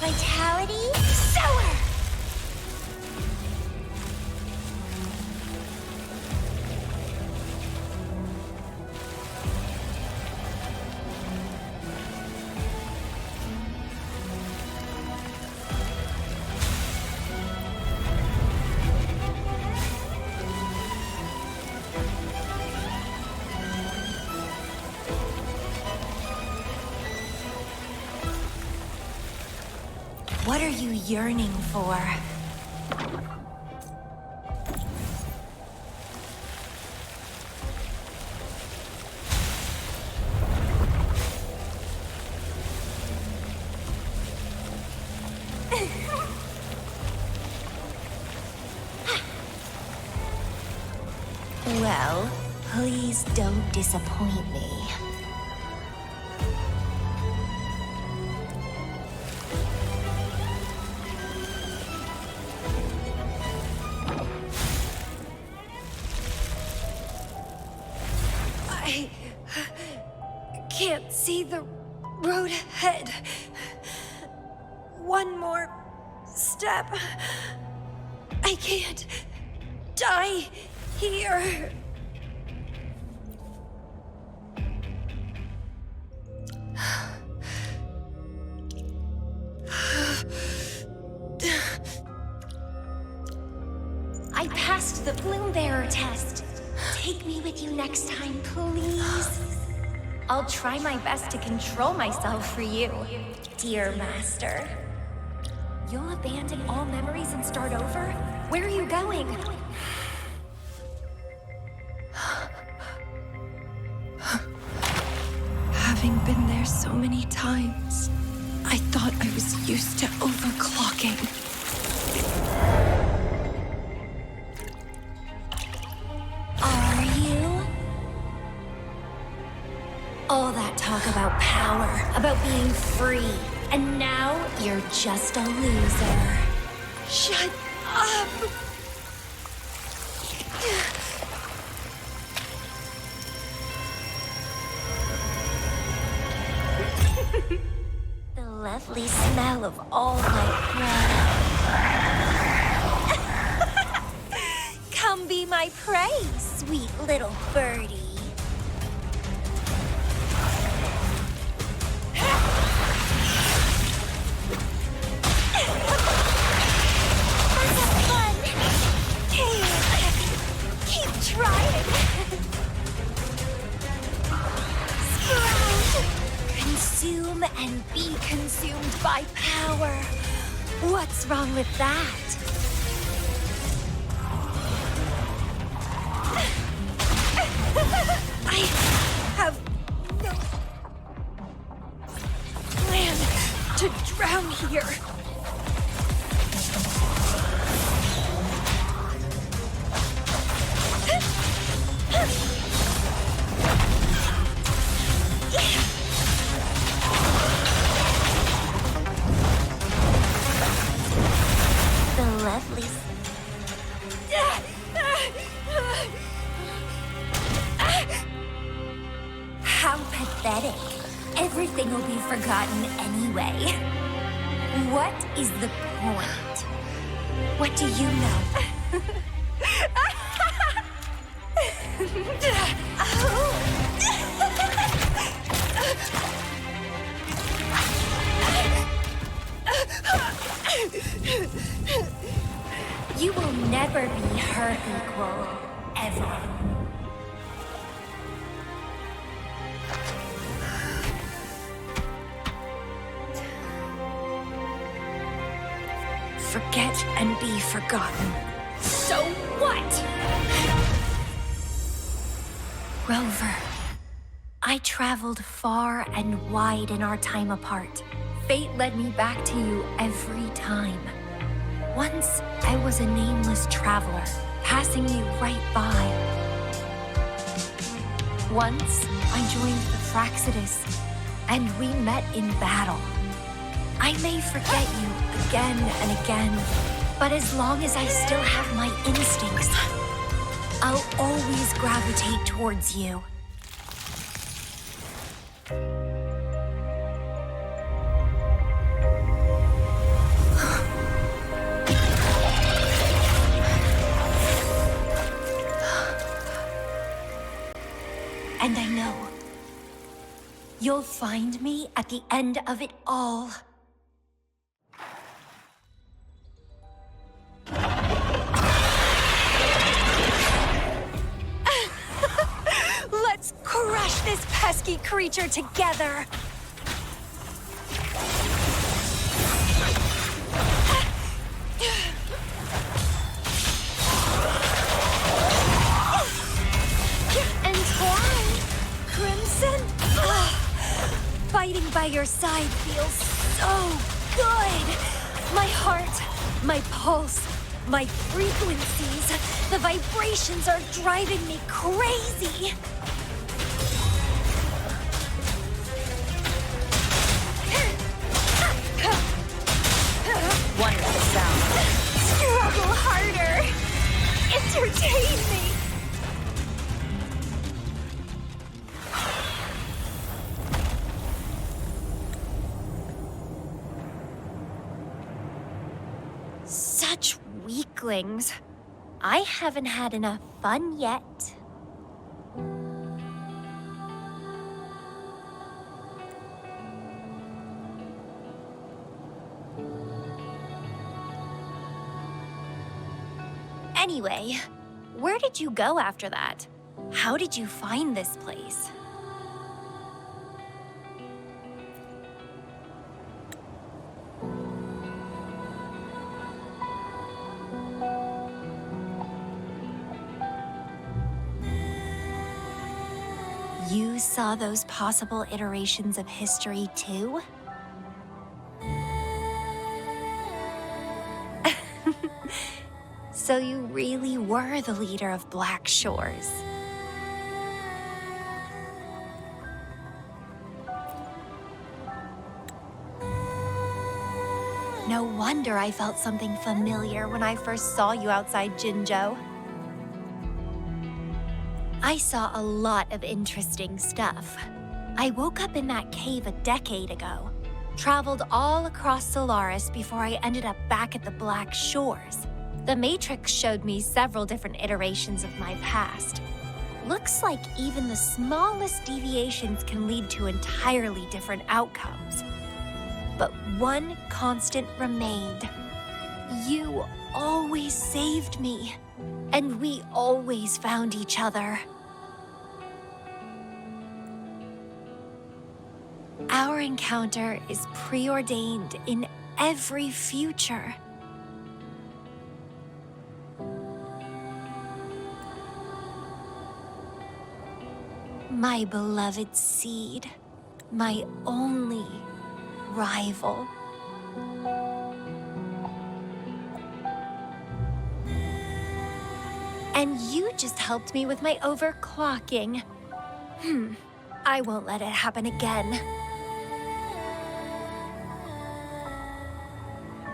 Vitality sower! What are you yearning for? Well, please don't disappoint me. I can't see the road ahead. One more step. I can't die here. I passed the Bloom Bearer test. Take me with you next time, please. I'll try my best to control myself for you, dear master. You'll abandon all memories and start over? Where are you going? Having been there so many times, I thought I was used to overclocking. Are you? All that talk about power, about being free, and now you're just a loser. Shut up! The lovely smell of all my prey. Come be my prey, sweet little birdie. Keep trying. Sprout. Consume and be consumed by power. What's wrong with that? I have no plan to drown here. The lovely. How pathetic. Everything will be forgotten anyway. What is the point? What do you know? You will never be her equal, ever. Forget and be forgotten. So what? Rover, I traveled far and wide in our time apart. Fate led me back to you every time. Once, I was a nameless traveler, passing you right by. Once, I joined the Fraxidus, and we met in battle. I may forget you again and again, but as long as I still have my instincts, I'll always gravitate towards you. And I know you'll find me at the end of it all. Let's crush this pesky creature together! Entwine, Crimson. Fighting by your side feels so good. My heart, my pulse, My frequencies, the vibrations are driving me crazy. Wonderful sound. Struggle harder. Entertain me. Such weaklings. I haven't had enough fun yet. Anyway, where did you go after that? How did you find this place? You saw those possible iterations of history too? So you really were the leader of Black Shores. No wonder I felt something familiar when I first saw you outside Jinzhou. I saw a lot of interesting stuff. I woke up in that cave a decade ago, traveled all across Solaris before I ended up back at the Black Shores. The Matrix showed me several different iterations of my past. Looks like even the smallest deviations can lead to entirely different outcomes. But one constant remained. You always saved me, and we always found each other. Our encounter is preordained in every future. My beloved seed, my only rival. And you just helped me with my overclocking. I won't let it happen again.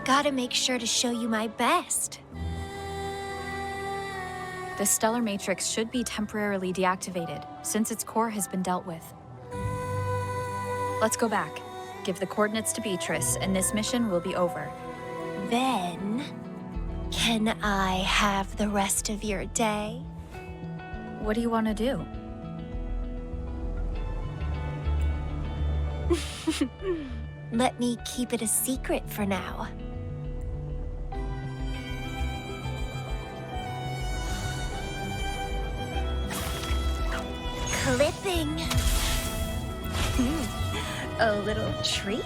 Gotta make sure to show you my best. The stellar matrix should be temporarily deactivated, since its core has been dealt with. Let's go back. Give the coordinates to Beatrice, and this mission will be over. Then, can I have the rest of your day? What do you want to do? Let me keep it a secret for now. Clipping. A little treat.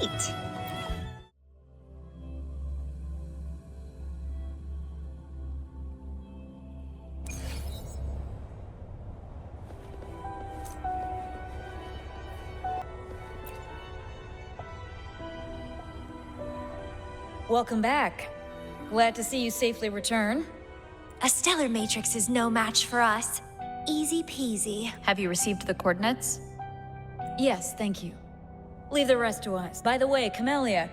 Welcome back. Glad to see you safely return. A stellar matrix is no match for us. Easy peasy. Have you received the coordinates? Yes, thank you. Leave the rest to us. By the way, Camellya,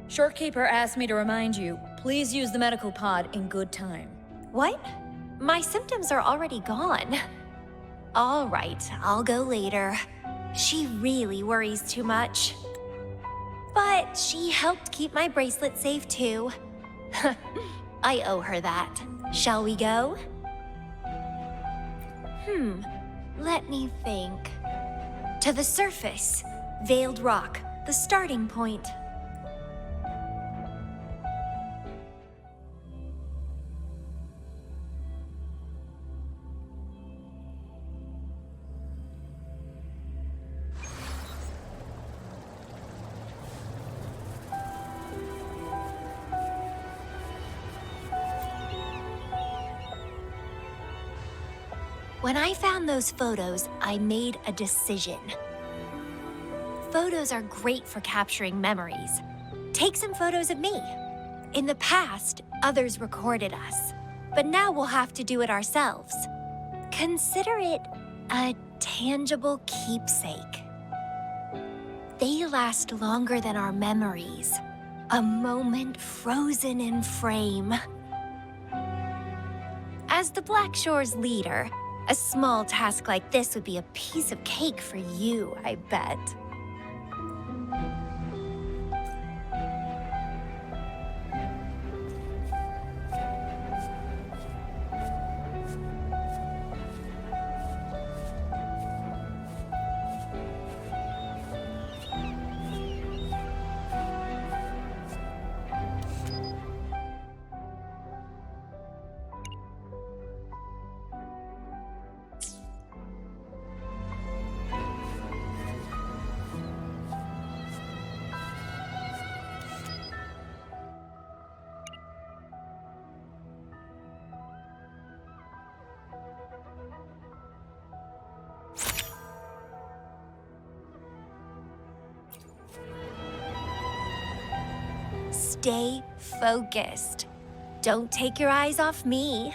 Shorekeeper asked me to remind you, please use the medical pod in good time. What? My symptoms are already gone. All right, I'll go later. She really worries too much. But she helped keep my bracelet safe too. I owe her that. Shall we go? Let me think. To the surface. Veiled Rock, the starting point. When I found those photos, I made a decision. Photos are great for capturing memories. Take some photos of me. In the past, others recorded us, but now we'll have to do it ourselves. Consider it a tangible keepsake. They last longer than our memories. A moment frozen in frame. As the Black Shore's leader, a small task like this would be a piece of cake for you, I bet. Stay focused. Don't take your eyes off me.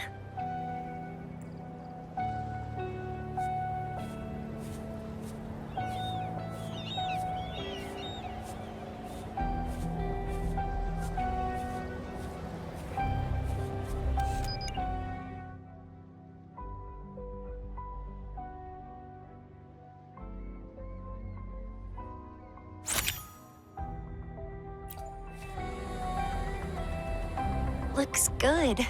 Looks good.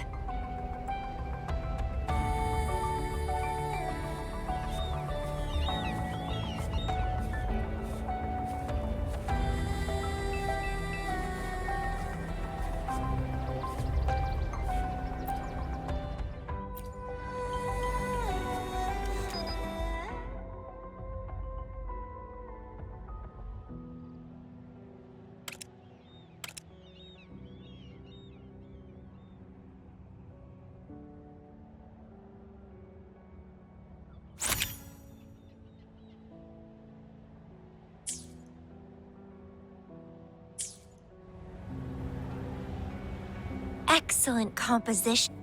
Excellent composition.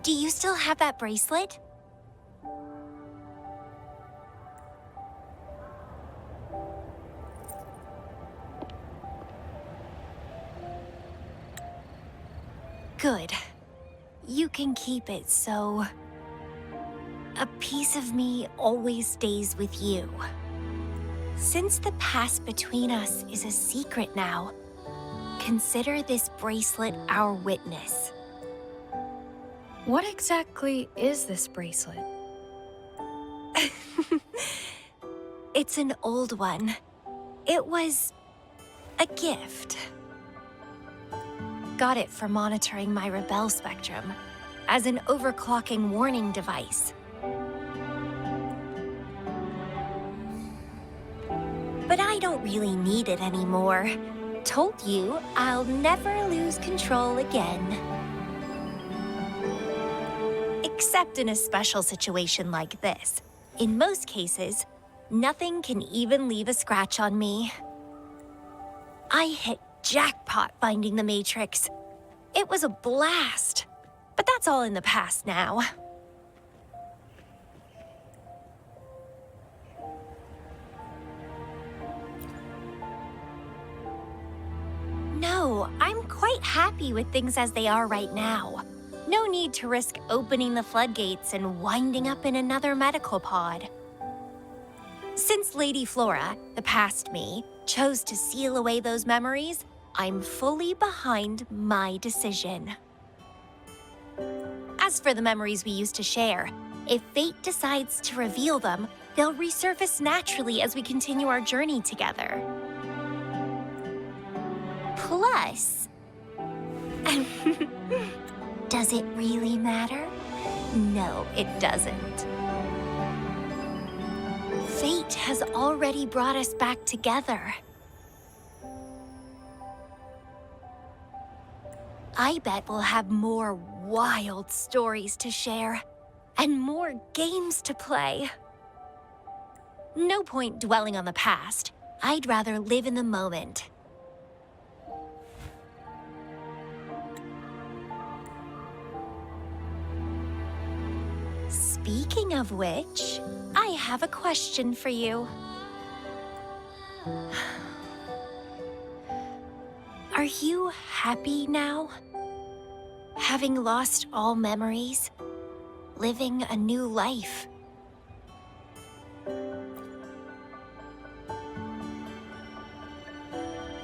Do you still have that bracelet? Good. You can keep it, so a piece of me always stays with you. Since the past between us is a secret now, consider this bracelet our witness. What exactly is this bracelet? It's an old one. It was a gift. Got it for monitoring my rebel spectrum as an overclocking warning device. But I don't really need it anymore. Told you I'll never lose control again. Except in a special situation like this. In most cases, nothing can even leave a scratch on me. I hit jackpot finding the Matrix. It was a blast. But that's all in the past now. No, I'm quite happy with things as they are right now. No need to risk opening the floodgates and winding up in another medical pod. Since Lady Flora, the past me, chose to seal away those memories, I'm fully behind my decision. As for the memories we used to share, if fate decides to reveal them, they'll resurface naturally as we continue our journey together. Plus, does it really matter? No, it doesn't. Fate has already brought us back together. I bet we'll have more wild stories to share and more games to play. No point dwelling on the past. I'd rather live in the moment. Speaking of which, I have a question for you. Are you happy now? Having lost all memories? Living a new life?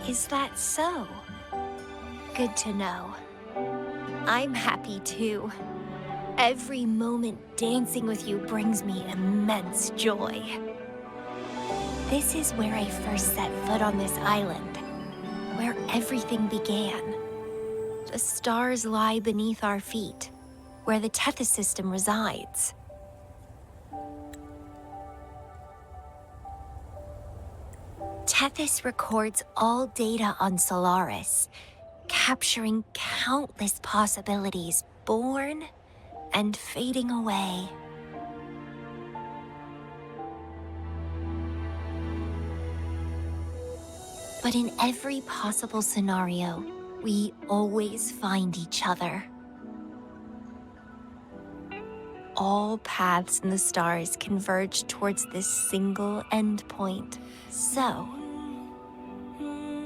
Is that so? Good to know. I'm happy too. Every moment dancing with you brings me immense joy. This is where I first set foot on this island, where everything began. The stars lie beneath our feet, where the Tethys system resides. Tethys records all data on Solaris, capturing countless possibilities born and fading away. But in every possible scenario, we always find each other. All paths in the stars converge towards this single endpoint. So,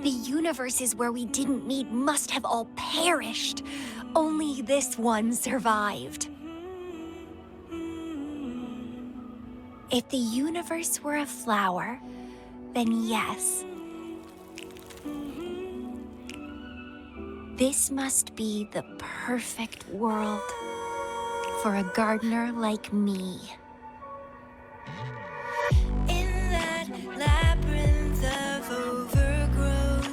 the universes where we didn't meet must have all perished. Only this one survived. If the universe were a flower, then yes. This must be the perfect world for a gardener like me. In that labyrinth of overgrowth,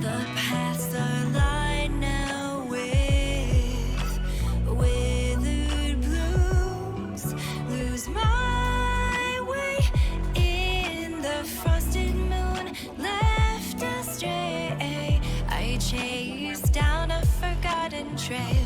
the paths are lined now with withered blooms. Lose my way in the frosted moon, left astray. I chase down a forgotten trail.